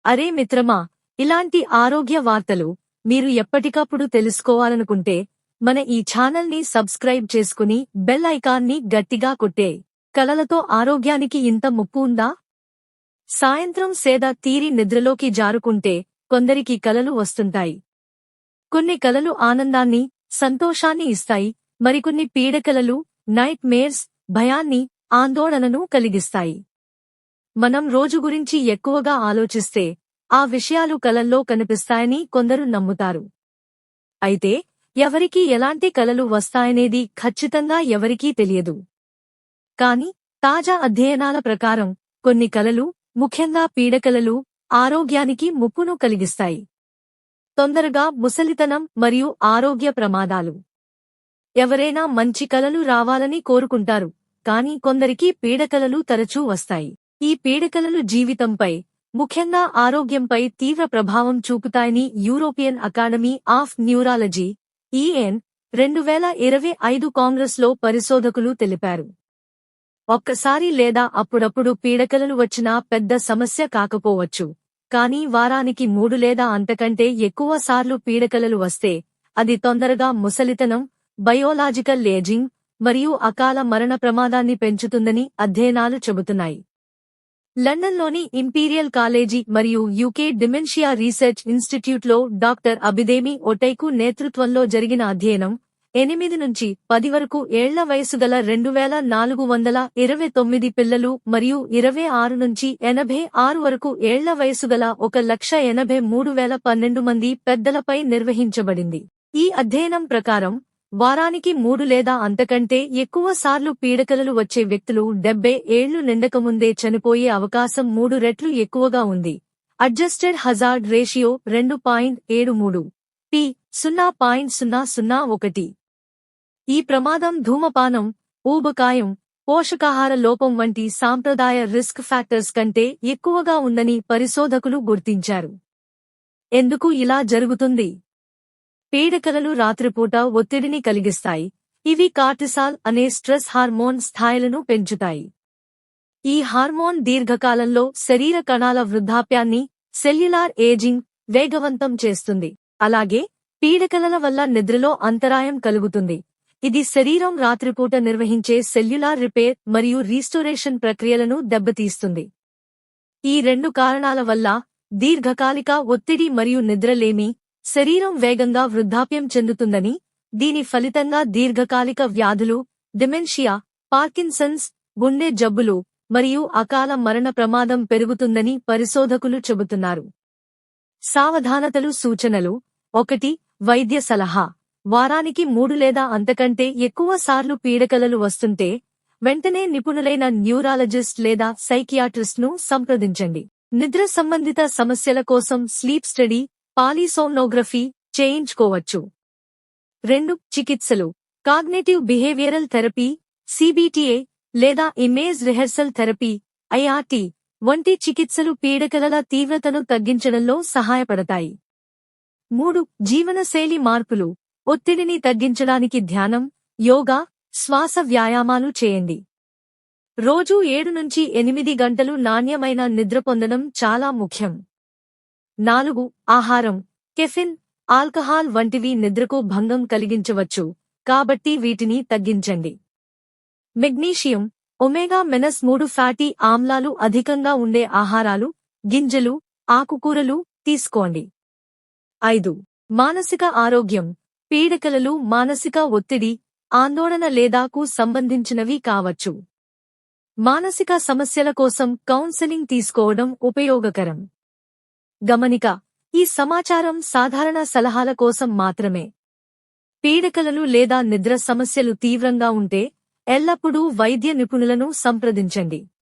అరే మిత్రమా, ఇలాంటి ఆరోగ్య వార్తలు మీరు ఎప్పటికప్పుడు తెలుసుకోవాలనుకుంటే మన ఈ ఛానల్ని సబ్స్క్రైబ్ చేసుకుని బెల్ ఐకాన్ని గట్టిగా కొట్టే. కలలతో ఆరోగ్యానికి ఇంత ముప్పు ఉందా? సాయంత్రం సేద తీరి నిద్రలోకి జారుకుంటే కొందరికి కలలు వస్తుంటాయి. కొన్ని కలలు ఆనందాన్ని, సంతోషాన్ని ఇస్తాయి. మరికొన్ని పీడకలలు, నైట్ మేర్స్, భయాన్ని, ఆందోళనను కలిగిస్తాయి. మనం రోజు గురించి ఎక్కువగా ఆలోచిస్తే ఆ విషయాలు కలల్లో కనిపిస్తాయని కొందరు నమ్ముతారు. అయితే ఎవరికి ఎలాంటి కలలు వస్తాయనేది ఖచ్చితంగా ఎవరికీ తెలియదు. కాని తాజా అధ్యయనాల ప్రకారం కొన్ని కలలు, ముఖ్యంగా పీడకలలు, ఆరోగ్యానికి ముప్పును కలిగిస్తాయి. తొందరగా ముసలితనం మరియు ఆరోగ్య ప్రమాదాలు. ఎవరైనా మంచి కలలు రావాలని కోరుకుంటారు, కాని కొందరికి పీడకలలు తరచూ వస్తాయి. ఈ పీడకలలు జీవితంపై, ముఖ్యంగా ఆరోగ్యంపై తీవ్ర ప్రభావం చూపుతాయని European Academy of Neurology (EN) 2025 కాంగ్రెస్లో పరిశోధకులు తెలిపారు. ఒక్కసారి లేదా అప్పుడప్పుడు పీడకలలు వచ్చినా పెద్ద సమస్య కాకపోవచ్చు, కానీ వారానికి 3 లేదా అంతకంటే ఎక్కువ సార్లు పీడకలలు వస్తే అది తొందరగా ముసలితనం, బయోలాజికల్ ఏజింగ్ మరియు అకాల మరణ ప్రమాదాన్ని పెంచుతుందని అధ్యయనాలు చెబుతున్నాయి. లండన్లోని ఇంపీరియల్ కాలేజీ మరియు యూకే డిమెన్షియా రీసెర్చ్ ఇన్స్టిట్యూట్లో డాక్టర్ అబిదేమి ఒటైకు నేతృత్వంలో జరిగిన అధ్యయనం 8 నుంచి 10 వరకు ఏళ్ల వయసుగల 2429 పిల్లలు మరియు 26 నుంచి 86 వరకు ఏళ్ల వయసుగల 1,83,012 మంది పెద్దలపై నిర్వహించబడింది. ఈ అధ్యయనం ప్రకారం వారానికి 3 లేదా అంతకంటే ఎక్కువ సార్లు పీడకలలు వచ్చే వ్యక్తులు 70 ఏళ్లు నిండకముందే చనిపోయే అవకాశం 3 రెట్లు ఎక్కువగా ఉంది. Adjusted hazard ratio 2.73 p 0.001. ఈ ప్రమాదం ధూమపానం, ఊబకాయం, పోషకాహార లోపం వంటి సాంప్రదాయ రిస్క్ ఫ్యాక్టర్స్ కంటే ఎక్కువగా ఉందని పరిశోధకులు గుర్తించారు. ఎందుకు ఇలా జరుగుతుంది? పీడకలలు రాత్రిపూట ఒత్తిడిని కలిగిస్తాయి. ఇవి కార్టిసాల్ అనే స్ట్రెస్ హార్మోన్ స్థాయిలను పెంచుతాయి. ఈ హార్మోన్ దీర్ఘకాలంలో శరీర కణాల వృద్ధాప్యాన్ని, సెల్యులార్ ఏజింగ్ వేగవంతం చేస్తుంది. అలాగే పీడకలల వల్ల నిద్రలో అంతరాయం కలుగుతుంది. ఇది శరీరం రాత్రిపూట నిర్వహించే సెల్యులార్ రిపేర్ మరియు రీస్టోరేషన్ ప్రక్రియలను దెబ్బతీస్తుంది. ఈ 2 కారణాల వల్ల దీర్ఘకాలిక ఒత్తిడి మరియు నిద్రలేమి, శరీరం వేగంగా వృద్ధాప్యం చెందుతుందని, దీని ఫలితంగా దీర్ఘకాలిక వ్యాధులు, డిమెన్షియా, పార్కిన్సన్స్, గుండె జబ్బులు మరియు అకాల మరణ ప్రమాదం పెరుగుతుందని పరిశోధకులు చెబుతున్నారు. సావధానతలు సూచనలు. 1. వైద్య సలహా. వారానికి 3 లేదా అంతకంటే ఎక్కువ సార్లు పీడకలలు వస్తుంటే వెంటనే నిపుణులైన న్యూరాలజిస్ట్ లేదా సైకియాట్రిస్ట్ను సంప్రదించండి. నిద్ర సంబంధిత సమస్యల కోసం స్లీప్ స్టడీ, పాలీసోమ్నోగ్రఫీ చేయించుకోవచ్చు. 2. చికిత్సలు. కాగ్నిటివ్ బిహేవియరల్ థెరపీ, CBTA లేదా ఇమేజ్ రిహర్సల్ థెరపీ, IRT వంటి చికిత్సలు పీడకలల తీవ్రతను తగ్గించడంలో సహాయపడతాయి. 3. జీవనశైలి మార్పులు. ఒత్తిడిని తగ్గించడానికి ధ్యానం, యోగా, శ్వాస వ్యాయామాలు చేయండి. రోజూ 7 నుంచి 8 గంటలు నాణ్యమైన నిద్ర పొందడం చాలా ముఖ్యం. 4. ఆహారం. కెఫిన్, ఆల్కహాల్ వంటివి నిద్రకు భంగం కలిగించవచ్చు, కాబట్టి వీటిని తగ్గించండి. మెగ్నీషియం, ఒమేగా-3 ఫ్యాటీ ఆమ్లాలు అధికంగా ఉండే ఆహారాలు, గింజలు, ఆకుకూరలు తీసుకోండి. 5. మానసిక ఆరోగ్యం. పీడకలలు మానసిక ఒత్తిడి, ఆందోళన లేదా కు సంబంధించినవి కావచ్చు. మానసిక సమస్యల కోసం కౌన్సెలింగ్ తీసుకోవడం ఉపయోగకరం. గమనిక: ఈ సమాచారం సాధారణ సలహాల కోసం మాత్రమే. పీడకలలు లేదా నిద్ర సమస్యలు తీవ్రంగా ఉంటే ఎల్లప్పుడూ వైద్య నిపుణులను సంప్రదించండి.